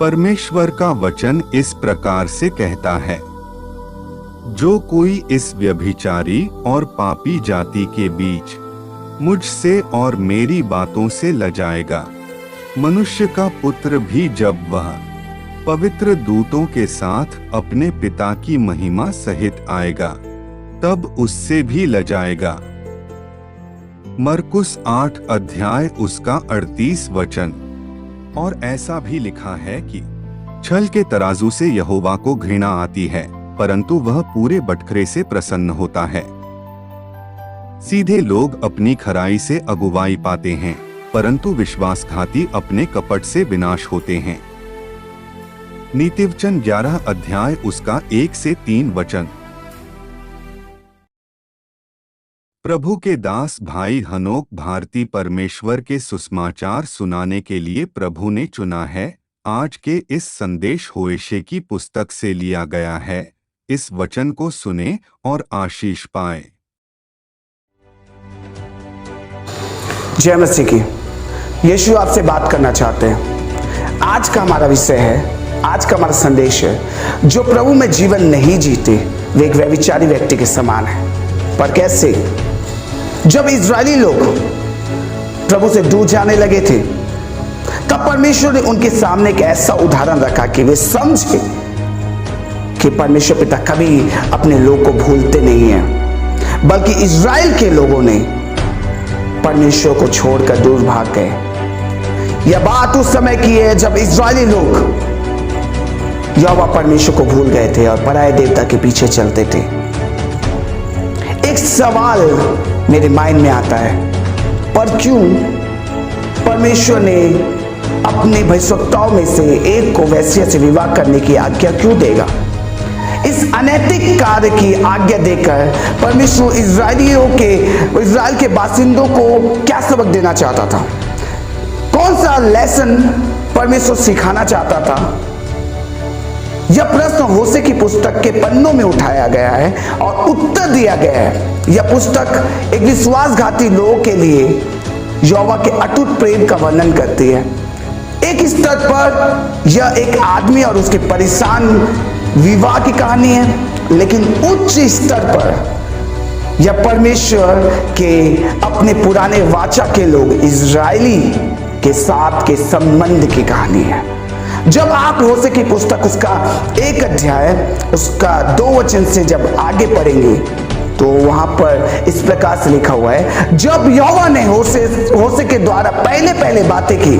परमेश्वर का वचन इस प्रकार से कहता है, जो कोई इस व्यभिचारी और पापी जाति के बीच मुझसे और मेरी बातों से लजाएगा, मनुष्य का पुत्र भी जब वह पवित्र दूतों के साथ अपने पिता की महिमा सहित आएगा, तब उससे भी लजाएगा। मरकुस 8 अध्याय उसका 38 वचन। और ऐसा भी लिखा है कि छल के तराजू से यहोवा को घृणा आती है, परंतु वह पूरे बटखरे से प्रसन्न होता है। सीधे लोग अपनी खराई से अगुवाई पाते हैं, परंतु विश्वासघाती अपने कपट से विनाश होते हैं। नीतिवचन 11 अध्याय उसका 1 से 3 वचन। प्रभु के दास भाई हनोक भारती परमेश्वर के सुसमाचार सुनाने के लिए प्रभु ने चुना है। आज के इस संदेश होशे की पुस्तक से लिया गया है। इस वचन को सुने और आशीष पाए। जय मसीह की। यीशु आपसे बात करना चाहते हैं। आज का हमारा विषय है, आज का हमारा संदेश है, जो प्रभु में जीवन नहीं जीते वे एक व्यभिचारी व्यक्ति के समान है। पर कैसे? जब इजरायली लोग प्रभु से दूर जाने लगे थे, तब परमेश्वर ने उनके सामने एक ऐसा उदाहरण रखा कि वे समझे कि परमेश्वर पिता कभी अपने लोग को भूलते नहीं हैं, बल्कि इजराइल के लोगों ने परमेश्वर को छोड़कर दूर भाग गए। यह बात उस समय की है जब इजरायली लोग यहोवा परमेश्वर को भूल गए थे और पराये देवता के पीछे चलते थे। एक सवाल मेरे माइंड में आता है, पर क्यों परमेश्वर ने अपने भविष्यवक्ताओं में से एक को वेश्या से विवाह करने की आज्ञा क्यों देगा? इस अनैतिक कार्य की आज्ञा देकर परमेश्वर इजराइल के बासिंदों को क्या सबक देना चाहता था? कौन सा लेसन परमेश्वर सिखाना चाहता था? यह प्रश्न होशे की पुस्तक के पन्नों में उठाया गया है और उत्तर दिया गया है। यह पुस्तक एक विश्वासघाती लोगों के लिए यहोवा के अटूट प्रेम का वर्णन करती है। एक स्तर पर यह एक आदमी और उसके परेशान विवाह की कहानी है, लेकिन उच्च स्तर पर यह परमेश्वर के अपने पुराने वाचा के लोग इजरायली के साथ के संबंध की कहानी है। जब आप होशे की पुस्तक उसका 1 अध्याय उसका 2 वचन से जब आगे पढ़ेंगे तो वहां पर इस प्रकार से लिखा हुआ है, जब यहोवा ने होशे के द्वारा पहले बातें की,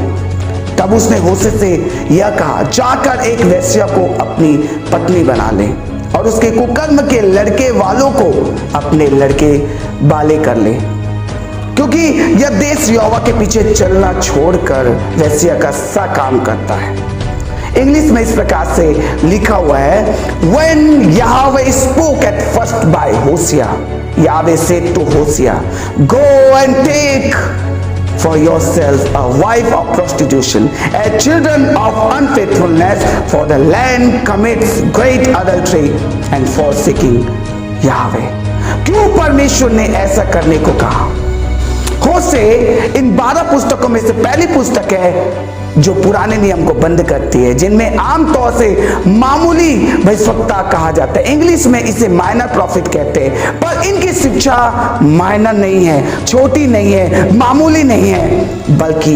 तब उसने होशे से यह कहा, जाकर एक वेश्या को अपनी पत्नी बना ले और उसके कुकर्म के लड़के वालों को अपने लड़के बाले कर ले, क्योंकि यह देश यहोवा के पीछे चलना छोड़कर वेश्या का सा काम करता है। इंग्लिश में इस प्रकार से लिखा हुआ है, When Yahweh spoke at first by Hosea, Yahweh said to Hosea, go and take for yourself a wife of prostitution, a children of unfaithfulness, for the land commits great adultery and forsaking Yahweh। क्यों परमेश्वर ने ऐसा करने को कहा? होशे इन 12 पुस्तकों में से पहली पुस्तक है जो पुराने नियम को बंद करती है, जिनमें आमतौर से मामूली भविष्यवक्ता कहा जाता है। इंग्लिश में इसे माइनर प्रॉफिट कहते हैं, पर इनकी शिक्षा माइनर नहीं है, छोटी नहीं है, मामूली नहीं है, बल्कि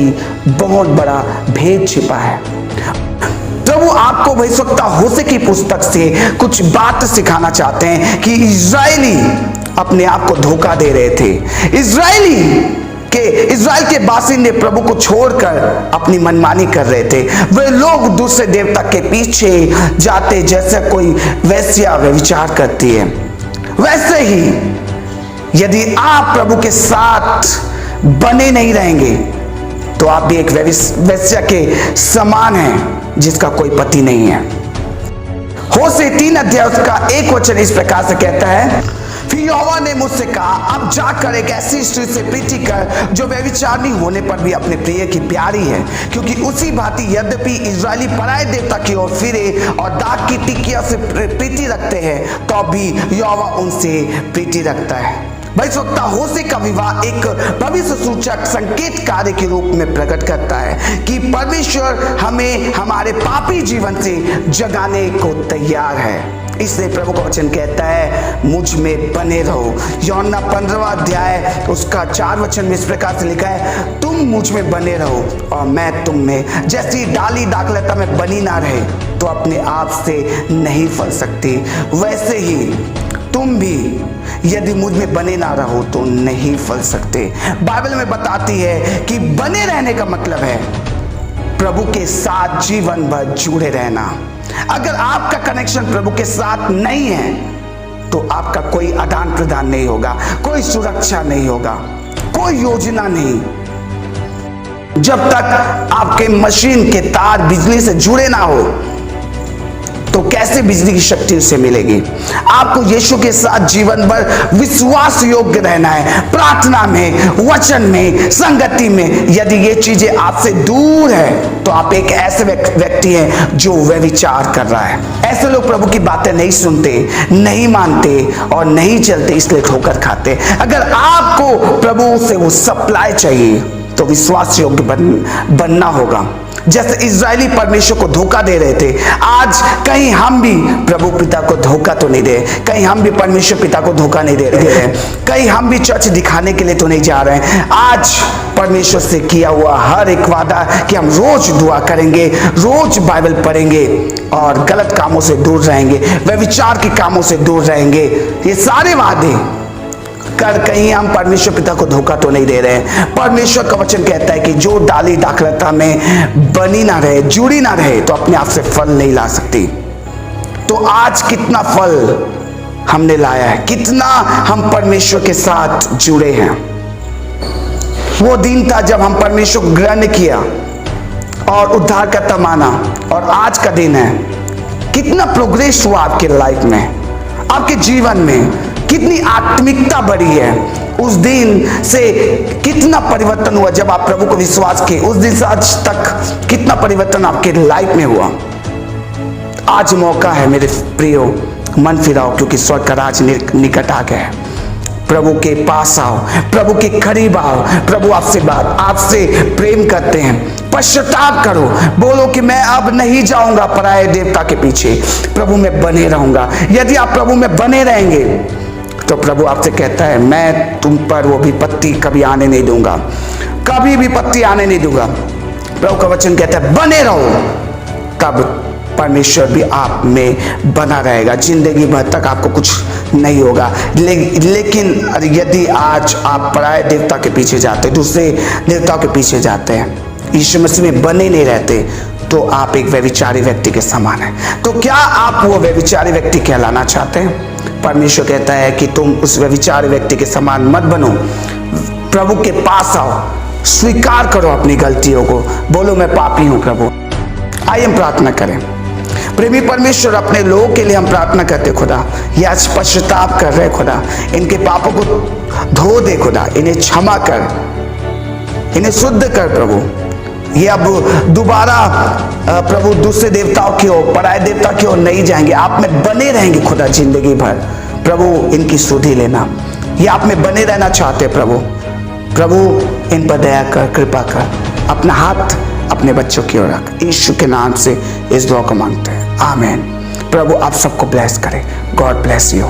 बहुत बड़ा भेद छिपा है। प्रभु आपको भविष्यवक्ता होशे की पुस्तक से कुछ बात सिखाना चाहते हैं कि इजरायली अपने आप को धोखा दे रहे थे। इजराइल के बासिंदे प्रभु को छोड़कर अपनी मनमानी कर रहे थे। वे लोग दूसरे देवता के पीछे जाते जैसे कोई वेश्या व्यभिचार करती है। वैसे ही यदि आप प्रभु के साथ बने नहीं रहेंगे तो आप भी एक वेश्या के समान हैं जिसका कोई पति नहीं है। होशे 3 अध्याय उसका 1 वचन इस प्रकार से कहता है, फिर यहोवा ने मुझसे कहा, अब जाकर एक ऐसी स्त्री से प्रीति कर जो व्यभिचारिणी होने पर भी अपने प्रिय की प्यारी है, क्योंकि उसी भांति यद्यपि इजरायली पराये देवता की ओर फिरे और दाग की टिकिया से प्रीति रखते हैं, तो भी यहोवा उनसे प्रीति रखता है। भविष्यवक्ता होशे का विवाह एक भविष्य सूचक संकेत कार्य के रूप में प्रकट करता है कि परमेश्वर हमें हमारे पापी जीवन से जगाने को तैयार है। इसलिए प्रभु का वचन कहता है मुझ में बने रहो। यूहन्ना 15वां अध्याय उसका 4 वचन में इस प्रकार से लिखा है, तुम मुझ में बने रहो और मैं तुम में। जैसी डाली दाखलता में बनी ना रहे तो अपने आप से नहीं फल सकती, वैसे ही तुम भी यदि मुझ में बने ना रहो तो नहीं फल सकते। बाइबल में बताती है कि बने रहने का मतलब है प्रभु के साथ जीवन भर जुड़े रहना। अगर आपका कनेक्शन प्रभु के साथ नहीं है तो आपका कोई आदान प्रदान नहीं होगा, कोई सुरक्षा नहीं होगा, कोई योजना नहीं। जब तक आपके मशीन के तार बिजली से जुड़े ना हो तो कैसे बिजली की शक्ति उसे मिलेगी। आपको यीशु के साथ जीवन भर विश्वास योग्य रहना है, प्रार्थना में, वचन में, संगति में। यदि ये चीजें आपसे दूर है तो आप एक ऐसे व्यक्ति हैं जो व्यभिचार कर रहा है। ऐसे लोग प्रभु की बातें नहीं सुनते, नहीं मानते और नहीं चलते, इसलिए ठोकर खाते। अगर आपको प्रभु से वो सप्लाई चाहिए तो विश्वास योग्य बनना होगा। जैसे इजरायली परमेश्वर को धोखा दे रहे थे, आज कहीं हम भी प्रभु पिता को धोखा तो नहीं दे, कहीं हम भी परमेश्वर पिता को धोखा नहीं दे रहे हैं, कहीं हम भी चर्च दिखाने के लिए तो नहीं जा रहे हैं। आज परमेश्वर से किया हुआ हर एक वादा कि हम रोज दुआ करेंगे, रोज बाइबल पढ़ेंगे और गलत कामों से दूर रहेंगे, व्यभिचार के कामों से दूर रहेंगे, ये सारे वादे कर कहीं हम परमेश्वर पिता को धोखा तो नहीं दे रहे हैं। परमेश्वर का वचन कहता है कि जो डाली दाखलता में बनी ना रहे, जुड़ी ना रहे तो अपने आप से फल नहीं ला सकती। तो आज कितना फल हमने लाया है, कितना हम परमेश्वर के साथ जुड़े हैं। वो दिन था जब हम परमेश्वर को ग्रहण किया और उद्धार करता माना, और आज का दिन है। कितना प्रोग्रेस हुआ आपके लाइफ में, आपके जीवन में कितनी आत्मिकता बढ़ी है। उस दिन से कितना परिवर्तन हुआ जब आप प्रभु को विश्वास किए, उस दिन से आज तक कितना परिवर्तन आपके लाइफ में हुआ। आज मौका है मेरे प्रियो, मन फिराओ क्योंकि स्वर्ग का राज निकट आ गया है। प्रभु के पास आओ, प्रभु के करीब आओ। प्रभु आपसे प्रेम करते हैं। पश्चाताप करो, बोलो कि मैं अब नहीं जाऊंगा पराये देवता के पीछे, प्रभु में बने रहूंगा। यदि आप प्रभु में बने रहेंगे तो प्रभु आपसे कहता है मैं तुम पर वो विपत्ति कभी आने नहीं दूंगा, कभी विपत्ति आने नहीं दूंगा। प्रभु का वचन कहता है बने रहो, तब परमेश्वर भी आप में बना रहेगा। जिंदगी भर तक आपको कुछ नहीं होगा। लेकिन यदि आज आप पराये देवता के पीछे जाते, दूसरे देवताओं के पीछे जाते हैं, यीशु मसीह में बने नहीं रहते, तो आप एक व्यभिचारी व्यक्ति के समान हैं। तो क्या आप वो व्यभिचारी व्यक्ति कहलाना चाहते हैं? परमेश्वर कहता है कि तुम उस व्यभिचारी व्यक्ति के समान मत बनो। प्रभु के पास आओ, स्वीकार करो अपनी गलतियों को, बोलो मैं पापी हूं प्रभु। आइए हम प्रार्थना करें। प्रेमी परमेश्वर, अपने लोगों के लिए हम प्रार्थना करते खुदा, ये आज पश्चाताप कर रहे खुदा, इनके पापों को धो दे खुदा, इन्हें क्षमा कर, इन्हें शुद्ध कर प्रभु। ये अब दोबारा प्रभु दूसरे देवताओं की ओर, पराये देवता की ओर नहीं जाएंगे, आप में बने रहेंगे खुदा जिंदगी भर। प्रभु इनकी सुधि लेना, ये आप में बने रहना चाहते प्रभु। प्रभु इन पर दया कर, कृपा कर, अपना हाथ अपने बच्चों की ओर रख। यीशु के नाम से इस दुआ को मांगते हैं, आमीन। प्रभु आप सबको ब्लेस करे। God bless you.